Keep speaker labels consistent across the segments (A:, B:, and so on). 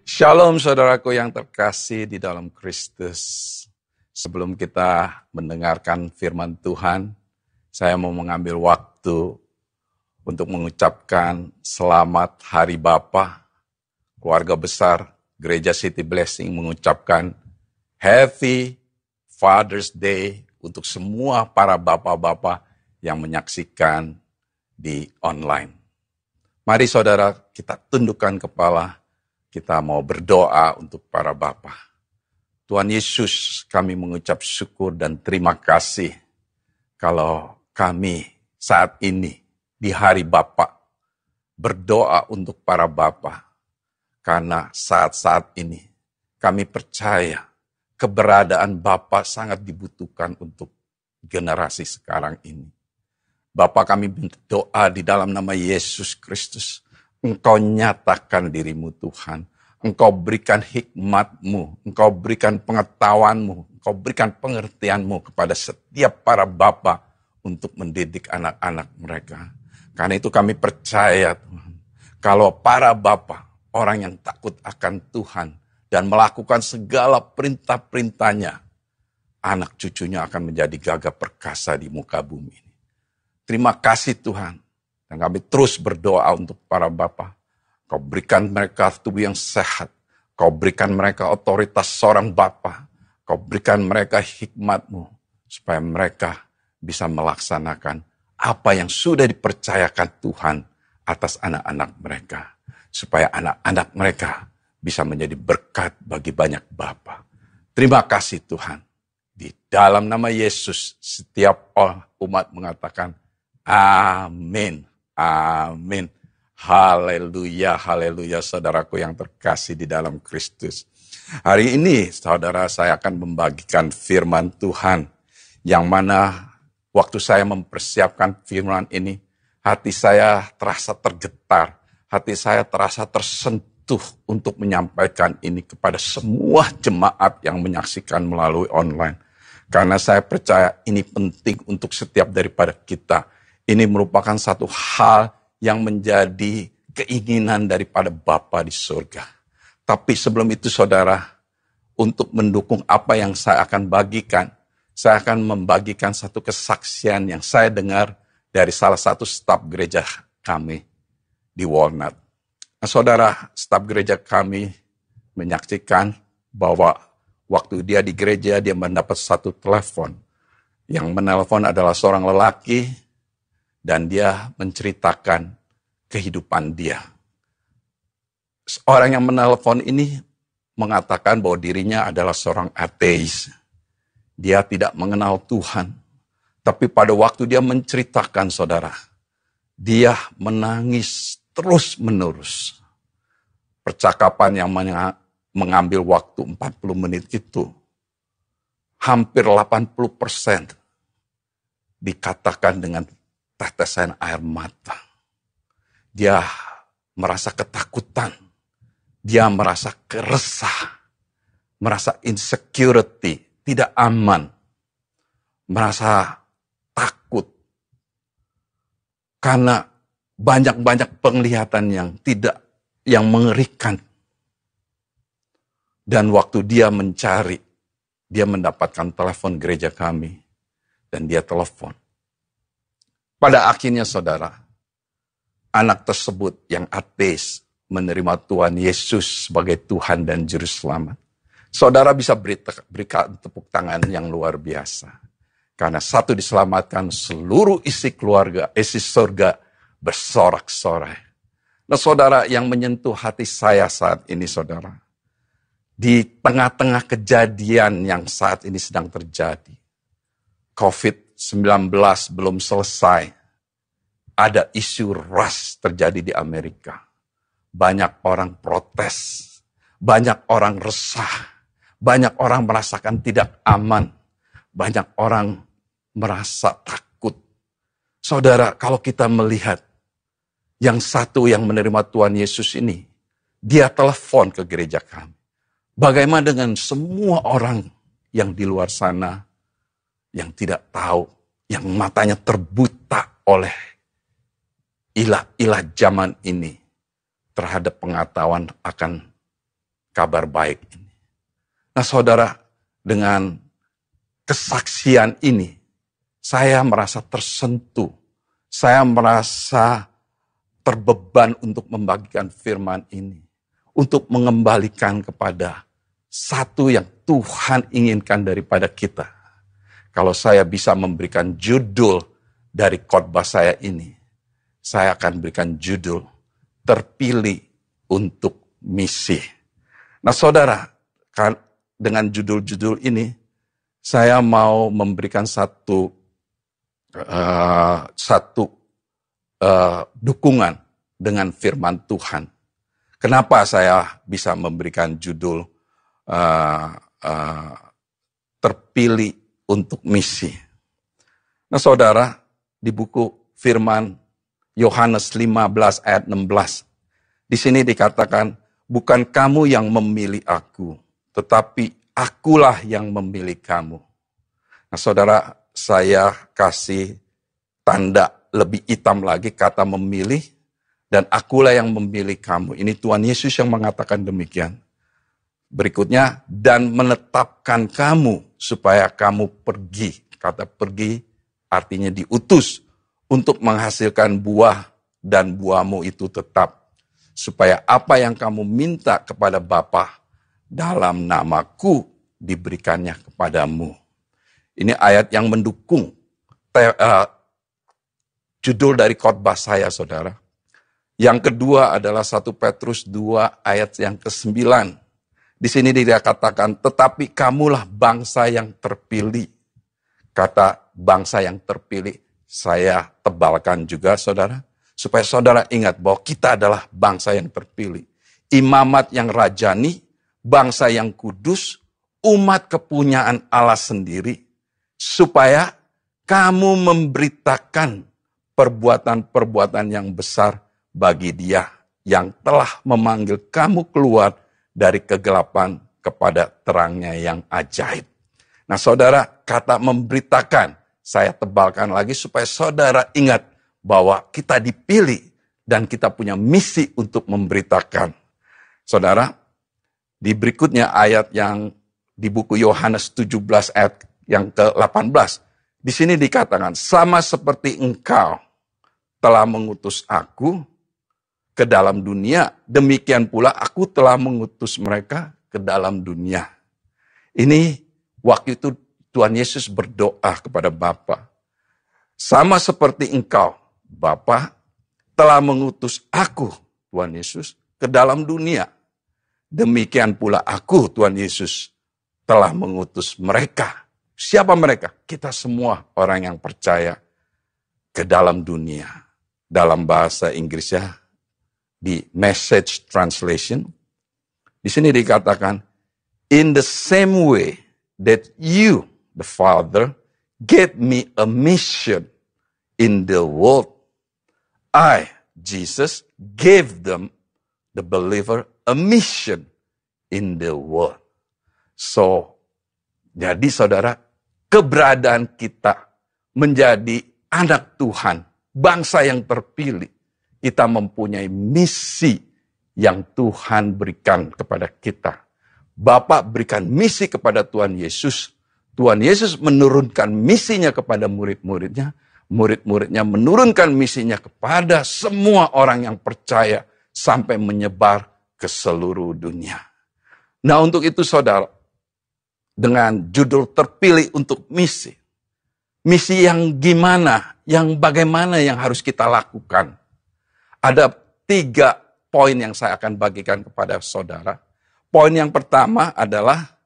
A: Shalom saudaraku yang terkasih di dalam Kristus. Sebelum kita mendengarkan firman Tuhan, saya mau mengambil waktu untuk mengucapkan selamat Hari Bapa. Keluarga besar Gereja City Blessing mengucapkan Happy Father's Day untuk semua para bapak-bapak yang menyaksikan di online. Mari saudara kita tundukkan kepala. Kita mau berdoa untuk para bapa. Tuhan Yesus, kami mengucap syukur dan terima kasih kalau kami saat ini di hari Bapa berdoa untuk para bapa. Karena saat-saat ini kami percaya keberadaan Bapa sangat dibutuhkan untuk generasi sekarang ini. Bapa, kami berdoa di dalam nama Yesus Kristus. Engkau nyatakan dirimu Tuhan. Engkau berikan hikmat-Mu. Engkau berikan pengetahuan-Mu. Engkau berikan pengertian-Mu kepada setiap para bapa untuk mendidik anak-anak mereka. Karena itu kami percaya Tuhan. Kalau para bapa, orang yang takut akan Tuhan dan melakukan segala perintah-perintahnya, anak cucunya akan menjadi gagah perkasa di muka bumi ini. Terima kasih Tuhan. Dan kami terus berdoa untuk para bapa. Kau berikan mereka tubuh yang sehat. Kau berikan mereka otoritas seorang bapa. Kau berikan mereka hikmat-Mu. Supaya mereka bisa melaksanakan apa yang sudah dipercayakan Tuhan atas anak-anak mereka. Supaya anak-anak mereka bisa menjadi berkat bagi banyak bapa. Terima kasih Tuhan. Di dalam nama Yesus setiap umat mengatakan amin. Amin. Haleluya, haleluya saudaraku yang terkasih di dalam Kristus. Hari ini saudara saya akan membagikan firman Tuhan. Yang mana waktu saya mempersiapkan firman ini, hati saya terasa tergetar. Hati saya terasa tersentuh untuk menyampaikan ini kepada semua jemaat yang menyaksikan melalui online. Karena saya percaya ini penting untuk setiap daripada kita. Ini merupakan satu hal yang menjadi keinginan daripada Bapa di surga. Tapi sebelum itu saudara, untuk mendukung apa yang saya akan bagikan, saya akan membagikan satu kesaksian yang saya dengar dari salah satu staf gereja kami di Walnut. Nah, saudara, staf gereja kami menyaksikan bahwa waktu dia di gereja, dia mendapat satu telepon. Yang menelpon adalah seorang lelaki, dan dia menceritakan kehidupan dia. Orang yang menelpon ini mengatakan bahwa dirinya adalah seorang ateis. Dia tidak mengenal Tuhan. Tapi pada waktu dia menceritakan saudara, dia menangis terus-menerus. Percakapan yang mengambil waktu 40 menit itu, hampir 80% dikatakan dengan tetesan air mata. Dia merasa ketakutan. Dia merasa keresah. Merasa insecurity, tidak aman. Merasa takut. Karena banyak-banyak penglihatan yang mengerikan. Dan waktu dia mencari, dia mendapatkan telepon gereja kami. Dan dia telepon. Pada akhirnya saudara, anak tersebut yang ateis menerima Tuhan Yesus sebagai Tuhan dan Juru Selamat. Saudara bisa berikan tepuk tangan yang luar biasa. Karena satu diselamatkan, seluruh isi keluarga, isi surga bersorak-sorai. Nah saudara, yang menyentuh hati saya saat ini saudara, di tengah-tengah kejadian yang saat ini sedang terjadi, COVID-19 belum selesai, ada isu ras terjadi di Amerika. Banyak orang protes, banyak orang resah, banyak orang merasakan tidak aman, banyak orang merasa takut. Saudara, kalau kita melihat yang satu yang menerima Tuhan Yesus ini, dia telepon ke gereja kami. Bagaimana dengan semua orang yang di luar sana, yang tidak tahu, yang matanya terbuta oleh ilah-ilah zaman ini terhadap pengetahuan akan kabar baik ini. Nah saudara, dengan kesaksian ini, saya merasa tersentuh. Saya merasa terbeban untuk membagikan firman ini. Untuk mengembalikan kepada satu yang Tuhan inginkan daripada kita. Kalau saya bisa memberikan judul dari khotbah saya ini, saya akan berikan judul terpilih untuk misi. Nah saudara, dengan judul-judul ini, saya mau memberikan satu dukungan dengan firman Tuhan. Kenapa saya bisa memberikan judul terpilih untuk misi? Nah saudara, di buku firman Yohanes 15 ayat 16, di sini dikatakan, bukan kamu yang memilih aku, tetapi akulah yang memilih kamu. Nah saudara, saya kasih tanda lebih hitam lagi kata memilih, dan akulah yang memilih kamu. Ini Tuhan Yesus yang mengatakan demikian. Berikutnya, dan menetapkan kamu supaya kamu pergi. Kata pergi artinya diutus untuk menghasilkan buah, dan buahmu itu tetap. Supaya apa yang kamu minta kepada Bapa dalam namaku diberikannya kepadamu. Ini ayat yang mendukung judul dari khotbah saya, saudara. Yang kedua adalah 1 Petrus 2 ayat yang ke-9. Di sini dia katakan, tetapi kamulah bangsa yang terpilih. Kata bangsa yang terpilih, saya tebalkan juga, saudara. Supaya saudara ingat bahwa kita adalah bangsa yang terpilih. Imamat yang rajani, bangsa yang kudus, umat kepunyaan Allah sendiri. Supaya kamu memberitakan perbuatan-perbuatan yang besar bagi Dia yang telah memanggil kamu keluar dari kegelapan kepada terangnya yang ajaib. Nah saudara, kata memberitakan, saya tebalkan lagi supaya saudara ingat bahwa kita dipilih dan kita punya misi untuk memberitakan. Saudara, di berikutnya ayat yang di buku Yohanes 17 ayat yang ke-18. Di sini dikatakan, sama seperti engkau telah mengutus aku ke dalam dunia, demikian pula aku telah mengutus mereka ke dalam dunia. Ini waktu itu Tuhan Yesus berdoa kepada Bapa. Sama seperti engkau, Bapa, telah mengutus aku, Tuhan Yesus, ke dalam dunia. Demikian pula aku, Tuhan Yesus, telah mengutus mereka. Siapa mereka? Kita semua orang yang percaya ke dalam dunia. Dalam bahasa Inggrisnya, di Message Translation, di sini dikatakan, in the same way that you, the Father, gave me a mission in the world, I, Jesus, gave them, the believer, a mission in the world. So, jadi saudara, keberadaan kita menjadi anak Tuhan, bangsa yang terpilih, kita mempunyai misi yang Tuhan berikan kepada kita. Bapa berikan misi kepada Tuhan Yesus. Tuhan Yesus menurunkan misinya kepada murid-muridnya. Murid-muridnya menurunkan misinya kepada semua orang yang percaya sampai menyebar ke seluruh dunia. Nah untuk itu saudara, dengan judul terpilih untuk misi. Misi yang gimana, yang bagaimana yang harus kita lakukan. Ada 3 poin yang saya akan bagikan kepada saudara. Poin yang pertama adalah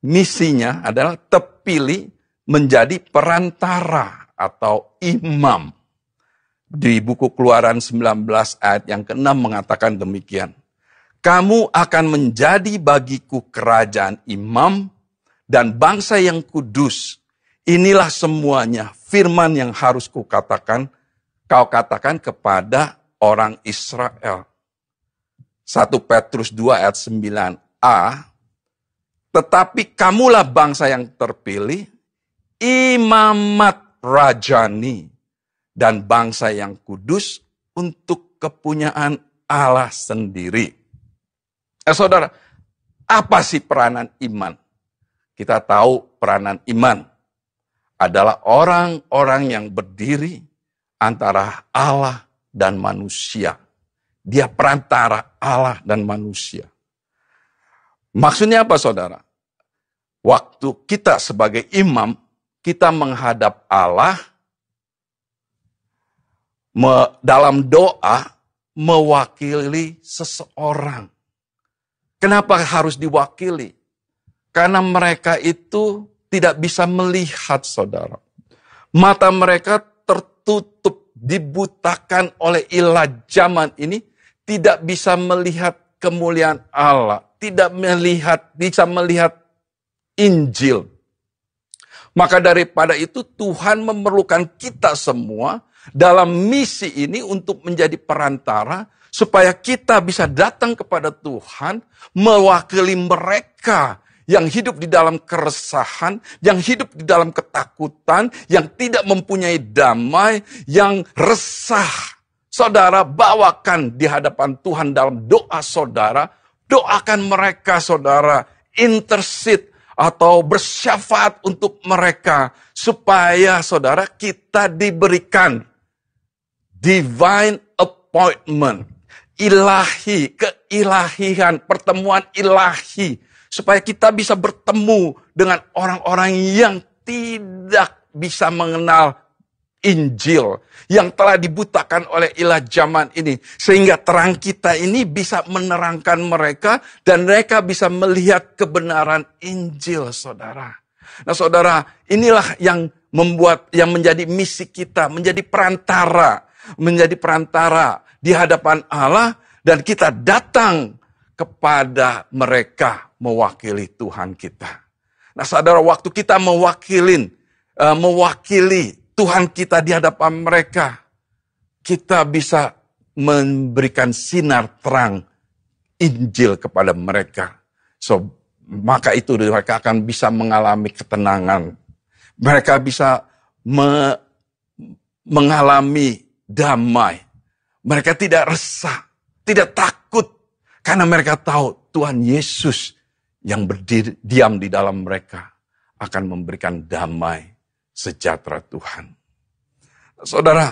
A: misinya adalah terpilih menjadi perantara atau imam. Di buku Keluaran 19 ayat yang ke-6 mengatakan demikian. Kamu akan menjadi bagiku kerajaan imam dan bangsa yang kudus. Inilah semuanya firman yang harus kau katakan kepada orang Israel. 1 Petrus 2 ayat 9a. Tetapi kamulah bangsa yang terpilih, imamat rajani, dan bangsa yang kudus untuk kepunyaan Allah sendiri. Saudara, Apa sih peranan iman? Kita tahu peranan iman adalah orang-orang yang berdiri antara Allah dan manusia. Dia perantara Allah dan manusia. Maksudnya apa, saudara? Waktu kita sebagai imam, kita menghadap Allah dalam doa mewakili seseorang. Kenapa harus diwakili? Karena mereka itu tidak bisa melihat, saudara. Mata mereka tertutup, dibutakan oleh ilah zaman ini, tidak bisa melihat kemuliaan Allah, tidak bisa melihat Injil. Maka daripada itu Tuhan memerlukan kita semua dalam misi ini untuk menjadi perantara, supaya kita bisa datang kepada Tuhan, mewakili mereka yang hidup di dalam keresahan, yang hidup di dalam ketakutan, yang tidak mempunyai damai, yang resah. Saudara, bawakan di hadapan Tuhan dalam doa saudara. Doakan mereka, saudara. Intercede atau bersyafaat untuk mereka. Supaya, saudara, kita diberikan divine appointment. Ilahi, keilahian, pertemuan ilahi. Supaya kita bisa bertemu dengan orang-orang yang tidak bisa mengenal Injil. Yang telah dibutakan oleh ilah zaman ini. Sehingga terang kita ini bisa menerangkan mereka. Dan mereka bisa melihat kebenaran Injil, saudara. Nah, saudara, inilah yang menjadi misi kita. Menjadi perantara. Menjadi perantara di hadapan Allah. Dan kita datang kepada mereka mewakili Tuhan kita. Nah, saudara, waktu kita mewakili Tuhan kita di hadapan mereka, kita bisa memberikan sinar terang Injil kepada mereka. Maka itu mereka akan bisa mengalami ketenangan. Mereka bisa mengalami damai. Mereka tidak resah, tidak takut. Karena mereka tahu Tuhan Yesus yang berdiam di dalam mereka akan memberikan damai sejahtera Tuhan. Saudara,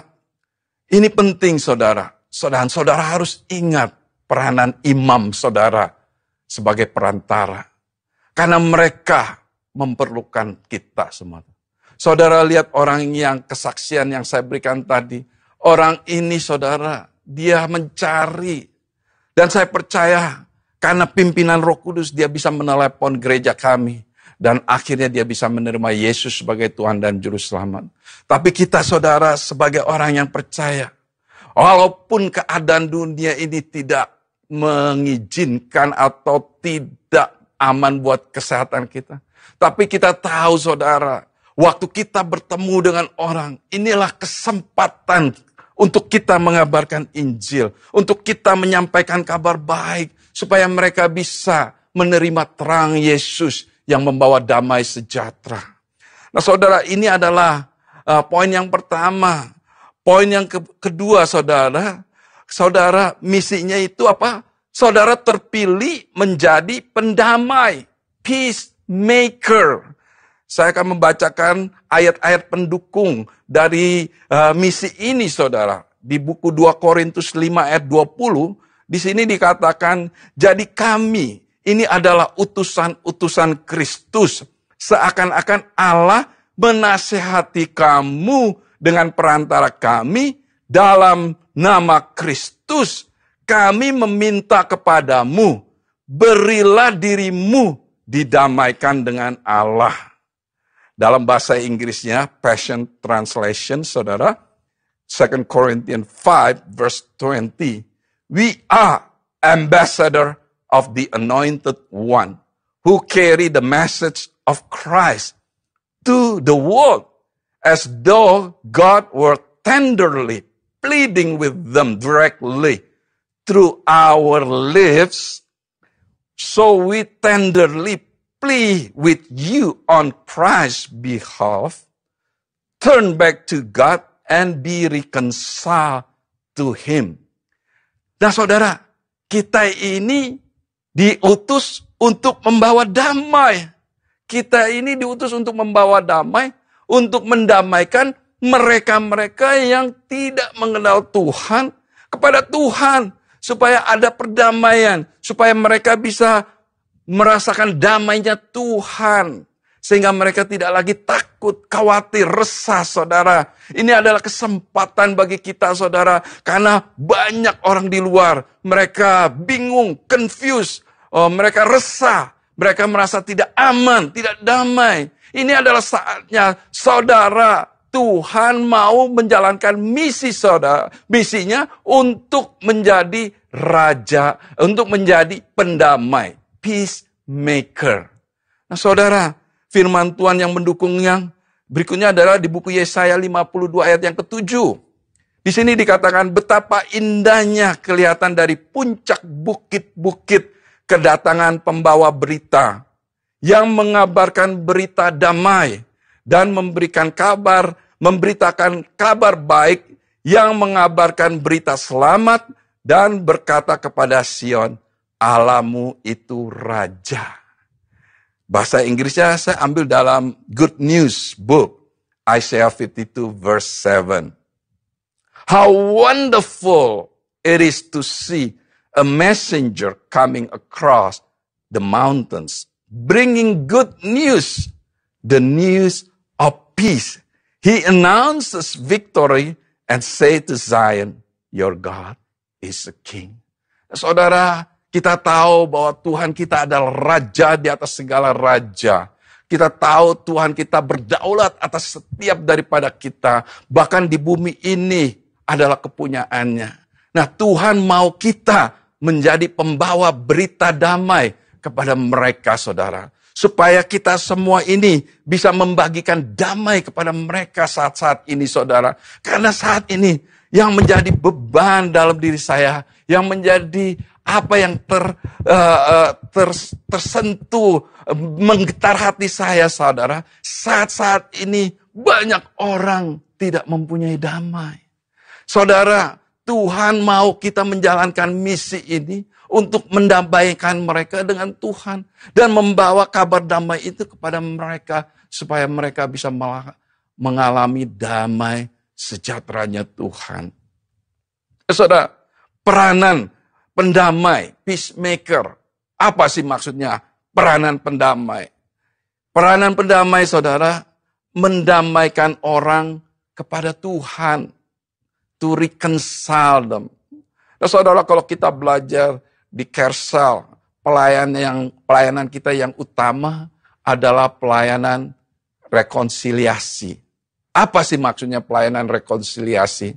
A: ini penting, saudara. Saudara harus ingat peranan imam saudara sebagai perantara. Karena mereka memerlukan kita semua. Saudara lihat orang yang kesaksian yang saya berikan tadi. Orang ini, saudara, dia mencari. Dan saya percaya karena pimpinan Roh Kudus dia bisa menelepon gereja kami. Dan akhirnya dia bisa menerima Yesus sebagai Tuhan dan Juru Selamat. Tapi kita, saudara, sebagai orang yang percaya. Walaupun keadaan dunia ini tidak mengizinkan atau tidak aman buat kesehatan kita. Tapi kita tahu, saudara, waktu kita bertemu dengan orang, inilah kesempatan untuk kita mengabarkan Injil. Untuk kita menyampaikan kabar baik. Supaya mereka bisa menerima terang Yesus yang membawa damai sejahtera. Nah, saudara, ini adalah poin yang pertama. Poin yang kedua, saudara. Saudara, misinya itu apa? Saudara terpilih menjadi pendamai. Peacemaker. Saya akan membacakan ayat-ayat pendukung dari misi ini, saudara. Di buku 2 Korintus 5 ayat 20, di sini dikatakan, jadi kami ini adalah utusan-utusan Kristus. Seakan-akan Allah menasihati kamu dengan perantara kami dalam nama Kristus. Kami meminta kepadamu, berilah dirimu didamaikan dengan Allah. Dalam bahasa Inggrisnya, Passion Translation, saudara, 2 Corinthians 5 verse 20. We are ambassador of the anointed one who carry the message of Christ to the world as though God were tenderly pleading with them directly through our lips. So we tenderly plead with you on Christ's behalf. Turn back to God and be reconciled to Him. Nah, saudara, kita ini diutus untuk membawa damai. Kita ini diutus untuk membawa damai, untuk mendamaikan mereka-mereka yang tidak mengenal Tuhan kepada Tuhan. Supaya ada perdamaian, supaya mereka bisa merasakan damainya Tuhan. Sehingga mereka tidak lagi takut, khawatir, resah, saudara. Ini adalah kesempatan bagi kita, saudara. Karena banyak orang di luar, mereka bingung, confused, mereka resah. Mereka merasa tidak aman, tidak damai. Ini adalah saatnya, saudara, Tuhan mau menjalankan misi saudara. Misinya untuk menjadi raja, untuk menjadi pendamai, peacemaker. Nah saudara, firman Tuhan yang mendukungnya berikutnya adalah di buku Yesaya 52 ayat yang ke-7. Di sini dikatakan betapa indahnya kelihatan dari puncak bukit-bukit kedatangan pembawa berita yang mengabarkan berita damai dan memberikan kabar, memberitakan kabar baik yang mengabarkan berita selamat dan berkata kepada Sion, Allahmu itu raja. Bahasa Inggrisnya saya ambil dalam Good News Book, Isaiah 52 verse 7. How wonderful it is to see a messenger coming across the mountains, bringing good news, the news of peace. He announces victory and say to Zion, your God is a king. Saudara, kita tahu bahwa Tuhan kita adalah raja di atas segala raja. Kita tahu Tuhan kita berdaulat atas setiap daripada kita. Bahkan di bumi ini adalah kepunyaannya. Nah, Tuhan mau kita menjadi pembawa berita damai kepada mereka, saudara. Supaya kita semua ini bisa membagikan damai kepada mereka saat-saat ini, saudara. Karena saat ini yang menjadi beban dalam diri saya, yang menjadi apa yang tersentuh, menggetar hati saya, saudara. Saat-saat ini banyak orang tidak mempunyai damai. Saudara, Tuhan mau kita menjalankan misi ini untuk mendamaikan mereka dengan Tuhan. Dan membawa kabar damai itu kepada mereka. Supaya mereka bisa mengalami damai sejahteranya Tuhan. Saudara, peranan pendamai, peacemaker. Apa sih maksudnya peranan pendamai? Peranan pendamai, saudara, mendamaikan orang kepada Tuhan. To reconcile them. Nah, saudara, kalau kita belajar di Kersal, pelayanan kita yang utama adalah pelayanan rekonsiliasi. Apa sih maksudnya pelayanan rekonsiliasi?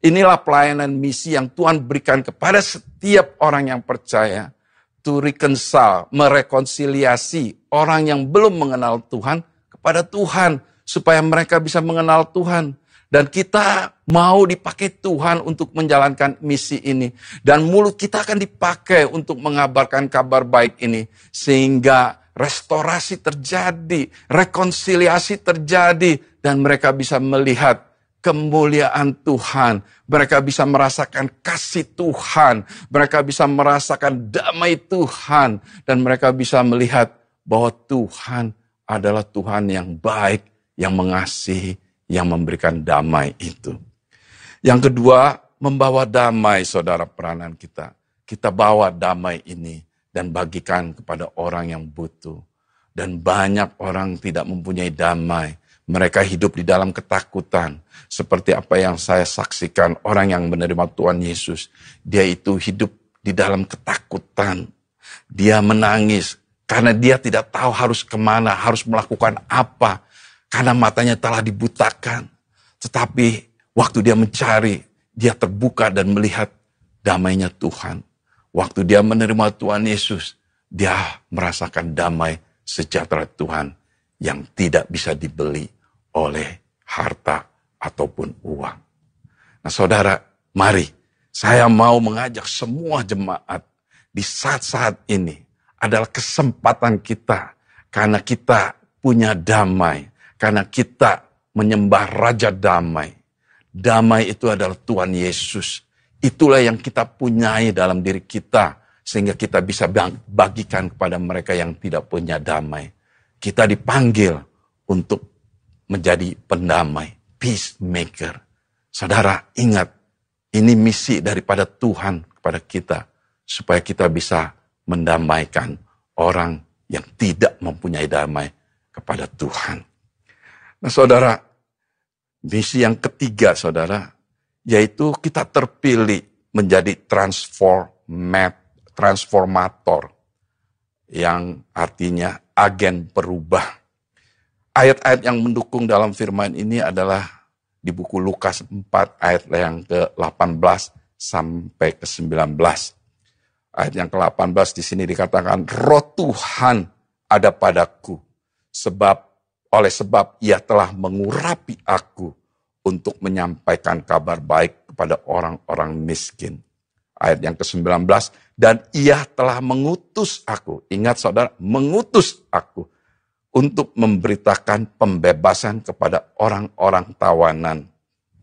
A: Inilah pelayanan misi yang Tuhan berikan kepada setiap orang yang percaya. To reconcile, merekonsiliasi orang yang belum mengenal Tuhan kepada Tuhan. Supaya mereka bisa mengenal Tuhan. Dan kita mau dipakai Tuhan untuk menjalankan misi ini. Dan mulut kita akan dipakai untuk mengabarkan kabar baik ini. Sehingga restorasi terjadi, rekonsiliasi terjadi. Dan mereka bisa melihat kemuliaan Tuhan. Mereka bisa merasakan kasih Tuhan. Mereka bisa merasakan damai Tuhan. Dan mereka bisa melihat bahwa Tuhan adalah Tuhan yang baik, yang mengasihi, yang memberikan damai itu. Yang kedua, membawa damai, saudara, peranan kita. Kita bawa damai ini dan bagikan kepada orang yang butuh. Dan banyak orang tidak mempunyai damai. Mereka hidup di dalam ketakutan. Seperti apa yang saya saksikan, orang yang menerima Tuhan Yesus. Dia itu hidup di dalam ketakutan. Dia menangis karena dia tidak tahu harus kemana, harus melakukan apa. Karena matanya telah dibutakan. Tetapi waktu dia mencari, dia terbuka dan melihat damainya Tuhan. Waktu dia menerima Tuhan Yesus, dia merasakan damai sejahtera Tuhan yang tidak bisa dibeli oleh harta ataupun uang. Nah saudara, mari saya mau mengajak semua jemaat di saat-saat ini adalah kesempatan kita. Karena kita punya damai. Karena kita menyembah Raja Damai. Damai itu adalah Tuhan Yesus. Itulah yang kita punyai dalam diri kita. sehingga kita bisa bagikan kepada mereka yang tidak punya damai. Kita dipanggil untuk menjadi pendamai, peacemaker. Saudara, ingat, ini misi daripada Tuhan kepada kita, supaya kita bisa mendamaikan orang yang tidak mempunyai damai kepada Tuhan. Nah, saudara, misi yang ketiga, saudara, yaitu kita terpilih menjadi transformator, yang artinya agen perubah. Ayat-ayat yang mendukung dalam firman ini adalah di buku Lukas 4 ayat yang ke-18 sampai ke-19. Ayat yang ke-18 di sini dikatakan, Roh Tuhan ada padaku, oleh sebab ia telah mengurapi aku untuk menyampaikan kabar baik kepada orang-orang miskin. Ayat yang ke-19, dan ia telah mengutus aku, ingat saudara, mengutus aku, untuk memberitakan pembebasan kepada orang-orang tawanan,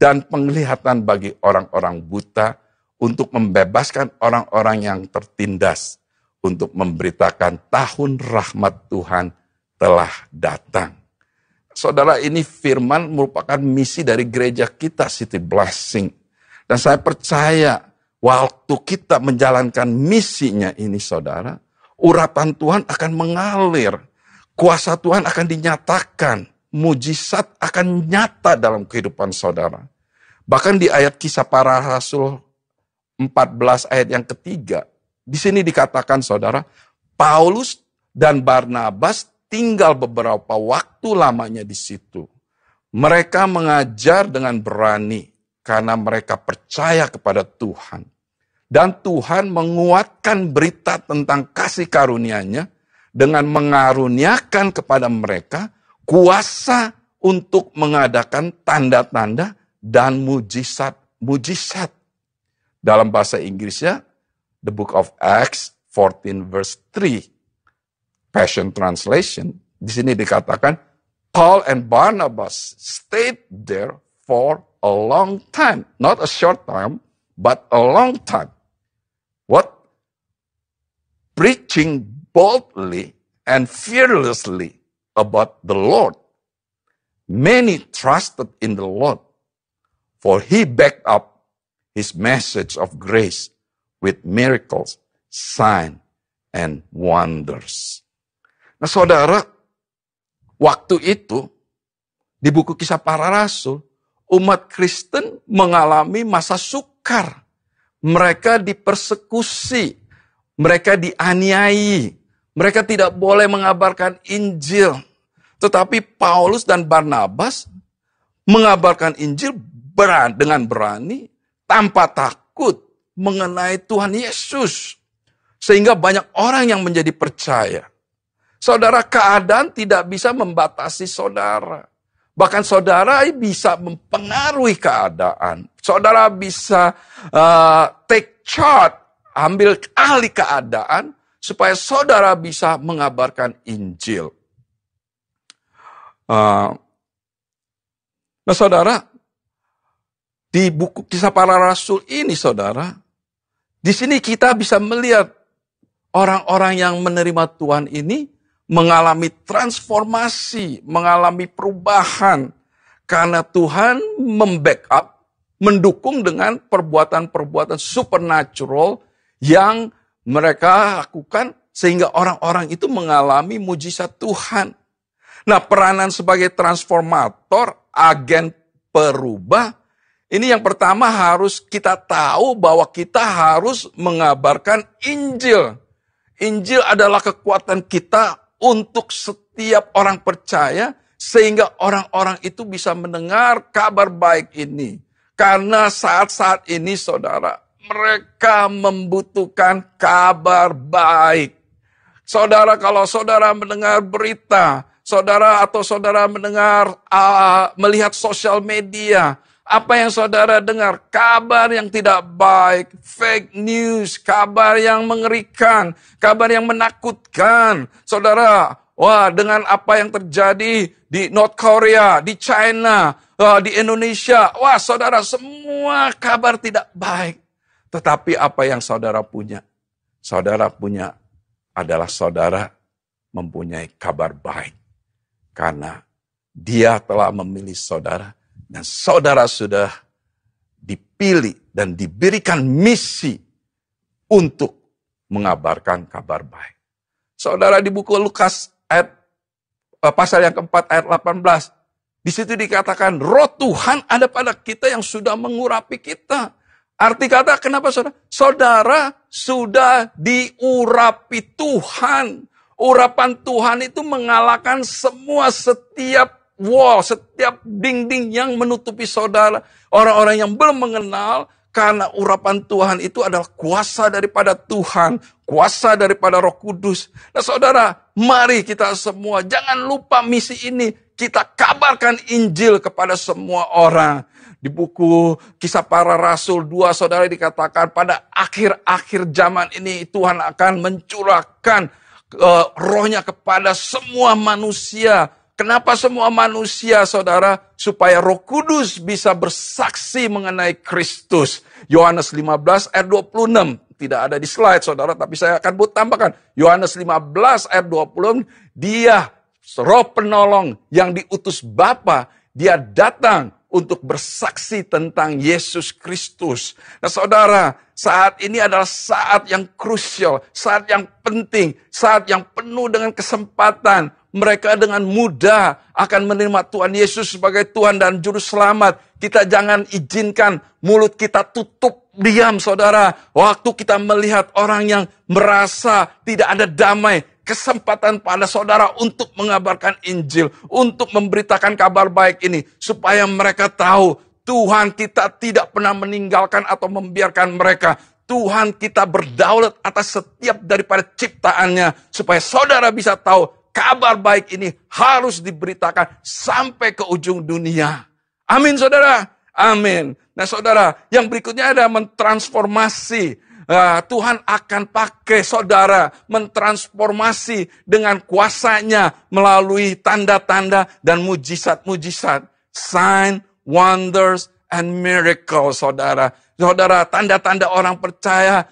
A: dan penglihatan bagi orang-orang buta, untuk membebaskan orang-orang yang tertindas, untuk memberitakan tahun rahmat Tuhan telah datang. Saudara, ini firman merupakan misi dari gereja kita, City Blessing. Dan saya percaya, waktu kita menjalankan misinya ini, saudara, urapan Tuhan akan mengalir. Kuasa Tuhan akan dinyatakan. Mujizat akan nyata dalam kehidupan saudara. Bahkan di ayat Kisah Para Rasul 14 ayat yang ketiga, di sini dikatakan saudara, Paulus dan Barnabas tinggal beberapa waktu lamanya di situ. Mereka mengajar dengan berani karena mereka percaya kepada Tuhan. Dan Tuhan menguatkan berita tentang kasih karunia-Nya dengan mengaruniakan kepada mereka kuasa untuk mengadakan tanda-tanda dan mujizat. Dalam bahasa Inggrisnya, the book of Acts 14 verse 3, Passion Translation, di sini dikatakan, Paul and Barnabas stayed there for a long time. Not a short time, but a long time. What? Preaching boldly and fearlessly about the Lord. Many trusted in the Lord, for He backed up His message of grace with miracles, signs, and wonders. Nah saudara, waktu itu, di buku Kisah Para Rasul, umat Kristen mengalami masa sukar. Mereka dipersekusi, mereka dianiai, mereka tidak boleh mengabarkan Injil. Tetapi Paulus dan Barnabas mengabarkan Injil dengan berani, tanpa takut mengenai Tuhan Yesus. Sehingga banyak orang yang menjadi percaya. Saudara, keadaan tidak bisa membatasi saudara. Bahkan saudara bisa mempengaruhi keadaan. Saudara bisa take charge, ambil alih keadaan, supaya saudara bisa mengabarkan Injil. Nah saudara, di buku Kisah Para Rasul ini saudara, di sini kita bisa melihat orang-orang yang menerima Tuhan ini mengalami transformasi, mengalami perubahan. Karena Tuhan membackup, mendukung dengan perbuatan-perbuatan supernatural yang mereka lakukan sehingga orang-orang itu mengalami mujizat Tuhan. Nah, peranan sebagai transformator, agen perubah, ini yang pertama harus kita tahu bahwa kita harus mengabarkan Injil. Injil adalah kekuatan kita untuk setiap orang percaya, sehingga orang-orang itu bisa mendengar kabar baik ini. Karena saat-saat ini saudara, mereka membutuhkan kabar baik. Saudara, kalau saudara mendengar berita, saudara melihat sosial media, apa yang saudara dengar? Kabar yang tidak baik, fake news, kabar yang mengerikan, kabar yang menakutkan. Saudara, dengan apa yang terjadi di North Korea, di China, di Indonesia, saudara, semua kabar tidak baik. Tetapi apa yang saudara punya? saudara adalah saudara mempunyai kabar baik. Karena Dia telah memilih saudara dan saudara sudah dipilih dan diberikan misi untuk mengabarkan kabar baik. Saudara, di buku Lukas pasal yang keempat ayat 18, di situ dikatakan roh Tuhan ada pada kita yang sudah mengurapi kita. Arti kata kenapa saudara? Saudara sudah diurapi Tuhan. Urapan Tuhan itu mengalahkan setiap wall, setiap dinding yang menutupi saudara. Orang-orang yang belum mengenal, karena urapan Tuhan itu adalah kuasa daripada Tuhan, kuasa daripada Roh Kudus. Nah saudara, mari kita semua jangan lupa misi ini. Kita kabarkan Injil kepada semua orang. Di buku Kisah Para Rasul 2, saudara, dikatakan pada akhir-akhir zaman ini Tuhan akan mencurahkan rohnya kepada semua manusia. Kenapa semua manusia, saudara? Supaya Roh Kudus bisa bersaksi mengenai Kristus. Yohanes 15 ayat 26. Tidak ada di slide, saudara, tapi saya akan tambahkan. Yohanes 15 ayat 26. Dia, Roh Penolong yang diutus Bapa, Dia datang untuk bersaksi tentang Yesus Kristus. Nah saudara, saat ini adalah saat yang krusial, saat yang penting, saat yang penuh dengan kesempatan. Mereka dengan mudah akan menerima Tuhan Yesus sebagai Tuhan dan Juru Selamat. Kita jangan izinkan mulut kita tutup diam, saudara. Waktu kita melihat orang yang merasa tidak ada damai, kesempatan pada saudara untuk mengabarkan Injil, untuk memberitakan kabar baik ini, supaya mereka tahu Tuhan kita tidak pernah meninggalkan atau membiarkan mereka. Tuhan kita berdaulat atas setiap daripada ciptaannya, supaya saudara bisa tahu kabar baik ini harus diberitakan sampai ke ujung dunia. Amin, saudara. Amin. Nah, saudara, yang berikutnya ada mentransformasi. Tuhan akan pakai saudara mentransformasi dengan kuasanya melalui tanda-tanda dan mujizat-mujizat. Sign, wonders, and miracles, saudara. Saudara, tanda-tanda orang percaya,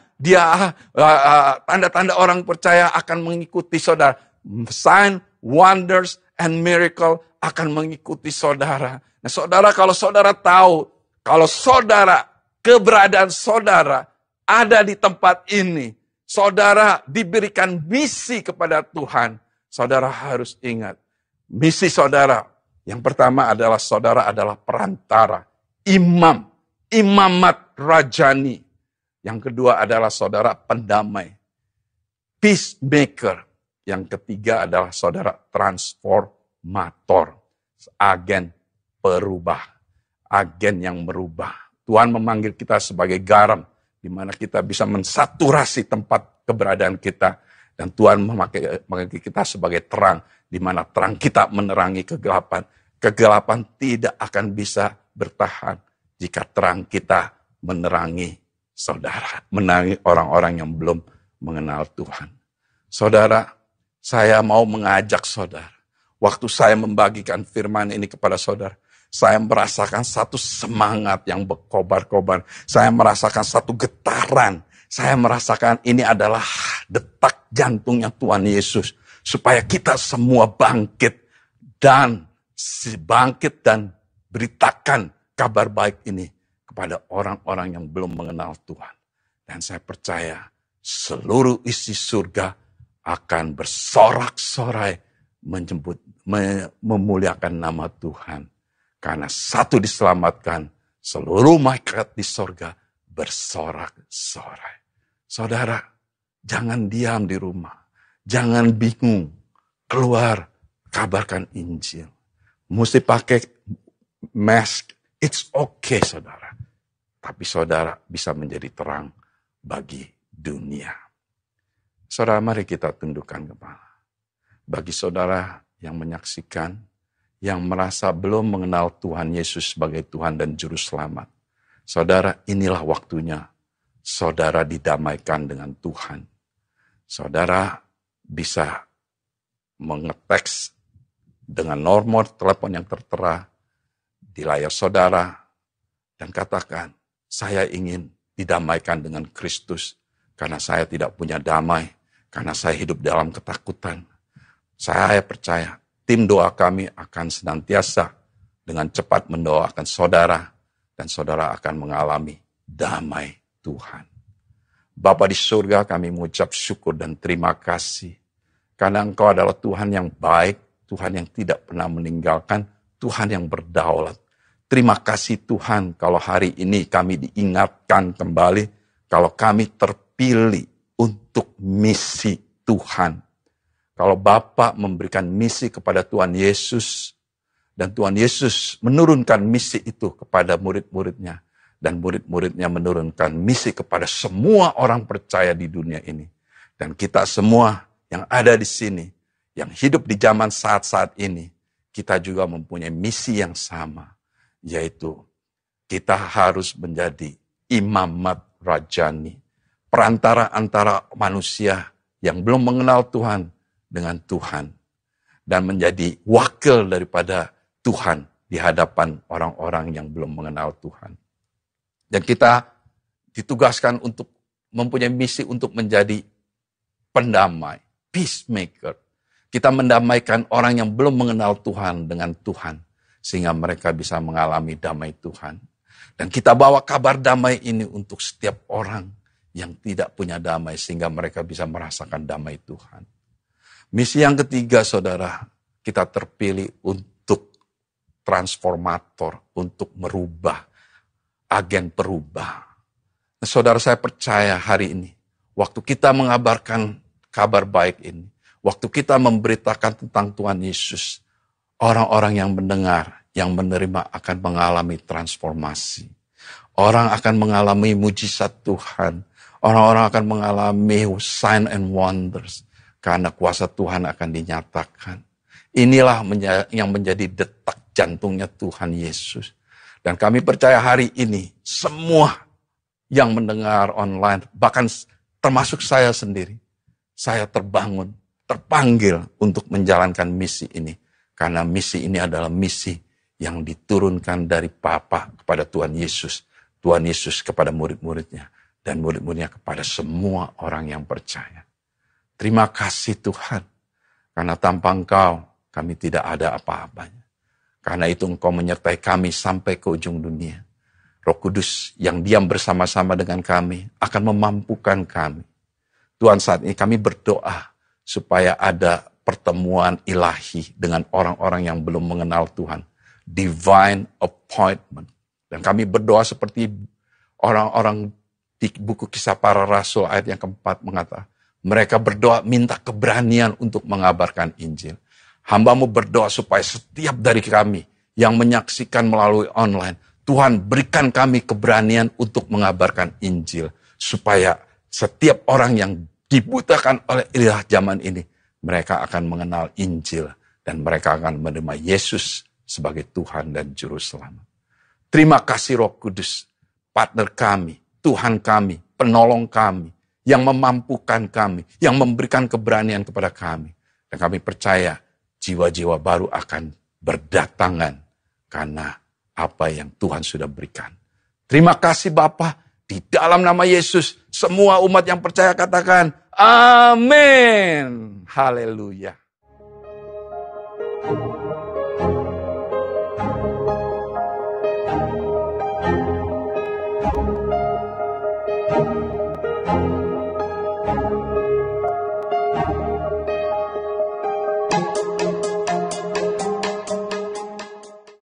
A: tanda-tanda orang percaya akan mengikuti saudara. Sign, wonders, and miracle akan mengikuti saudara. Nah, saudara, kalau saudara tahu, kalau saudara, keberadaan saudara ada di tempat ini, saudara diberikan misi kepada Tuhan, saudara harus ingat, misi saudara, yang pertama adalah saudara adalah perantara, imamat rajani. Yang kedua adalah saudara pendamai, peacemaker. Yang ketiga adalah saudara transformator, agen perubah, agen yang merubah. Tuhan memanggil kita sebagai garam, di mana kita bisa mensaturasi tempat keberadaan kita. Dan Tuhan memanggil kita sebagai terang, di mana terang kita menerangi kegelapan. Kegelapan tidak akan bisa bertahan jika terang kita menerangi saudara, menerangi orang-orang yang belum mengenal Tuhan. Saudara, saya mau mengajak saudara, waktu saya membagikan firman ini kepada saudara, saya merasakan satu semangat yang berkobar-kobar. Saya merasakan satu getaran. Saya merasakan ini adalah detak jantungnya Tuhan Yesus. Supaya kita semua bangkit dan beritakan kabar baik ini kepada orang-orang yang belum mengenal Tuhan. Dan saya percaya seluruh isi surga akan bersorak-sorai memuliakan nama Tuhan. Karena satu diselamatkan, seluruh malaikat di sorga bersorak-sorai. Saudara, jangan diam di rumah. Jangan bingung. Keluar, kabarkan Injil. Mesti pakai mask. It's okay, saudara. Tapi saudara bisa menjadi terang bagi dunia. Saudara, mari kita tundukkan kepala. Bagi saudara yang menyaksikan, yang merasa belum mengenal Tuhan Yesus sebagai Tuhan dan Juru Selamat. Saudara, inilah waktunya saudara didamaikan dengan Tuhan. Saudara bisa mengeteks dengan nomor telepon yang tertera di layar saudara dan katakan, saya ingin didamaikan dengan Kristus karena saya tidak punya damai, karena saya hidup dalam ketakutan. Saya percaya tim doa kami akan senantiasa dengan cepat mendoakan saudara, dan saudara akan mengalami damai Tuhan. Bapa di surga, kami mengucap syukur dan terima kasih. Karena Engkau adalah Tuhan yang baik, Tuhan yang tidak pernah meninggalkan, Tuhan yang berdaulat. Terima kasih Tuhan kalau hari ini kami diingatkan kembali, kalau kami terpilih untuk misi Tuhan. Kalau Bapa memberikan misi kepada Tuhan Yesus, dan Tuhan Yesus menurunkan misi itu kepada murid-muridnya, dan murid-muridnya menurunkan misi kepada semua orang percaya di dunia ini. Dan kita semua yang ada di sini, yang hidup di zaman saat-saat ini, kita juga mempunyai misi yang sama, yaitu kita harus menjadi imamat rajani, perantara antara manusia yang belum mengenal Tuhan dengan Tuhan, dan menjadi wakil daripada Tuhan di hadapan orang-orang yang belum mengenal Tuhan. Dan kita ditugaskan untuk mempunyai misi untuk menjadi pendamai, peacemaker. Kita mendamaikan orang yang belum mengenal Tuhan dengan Tuhan, sehingga mereka bisa mengalami damai Tuhan. Dan kita bawa kabar damai ini untuk setiap orang yang tidak punya damai, sehingga mereka bisa merasakan damai Tuhan. Misi yang ketiga, saudara, kita terpilih untuk transformator, untuk merubah, agen perubah. Nah, saudara, saya percaya hari ini, waktu kita mengabarkan kabar baik ini, waktu kita memberitakan tentang Tuhan Yesus, orang-orang yang mendengar, yang menerima akan mengalami transformasi. Orang akan mengalami mujizat Tuhan. Orang-orang akan mengalami sign and wonders. Karena kuasa Tuhan akan dinyatakan. Inilah yang menjadi detak jantungnya Tuhan Yesus. Dan kami percaya hari ini, semua yang mendengar online, bahkan termasuk saya sendiri, saya terbangun, terpanggil untuk menjalankan misi ini. Karena misi ini adalah misi yang diturunkan dari Bapa kepada Tuhan Yesus. Tuhan Yesus kepada murid-muridnya. Dan murid-muridnya kepada semua orang yang percaya. Terima kasih Tuhan. Karena tanpa Engkau, kami tidak ada apa-apanya. Karena itu Engkau menyertai kami sampai ke ujung dunia. Roh Kudus yang diam bersama-sama dengan kami akan memampukan kami. Tuhan, saat ini kami berdoa supaya ada pertemuan ilahi dengan orang-orang yang belum mengenal Tuhan. Divine appointment. Dan kami berdoa seperti orang-orang di buku Kisah Para Rasul ayat yang keempat mengatakan, mereka berdoa minta keberanian untuk mengabarkan Injil. Hamba-Mu berdoa supaya setiap dari kami yang menyaksikan melalui online, Tuhan berikan kami keberanian untuk mengabarkan Injil. Supaya setiap orang yang dibutakan oleh ilah zaman ini, mereka akan mengenal Injil. Dan mereka akan menerima Yesus sebagai Tuhan dan Juru Selamat. Terima kasih Roh Kudus, partner kami, Tuhan kami, penolong kami, yang memampukan kami, yang memberikan keberanian kepada kami. Dan kami percaya jiwa-jiwa baru akan berdatangan karena apa yang Tuhan sudah berikan. Terima kasih Bapa, di dalam nama Yesus, semua umat yang percaya katakan, amin. Haleluya.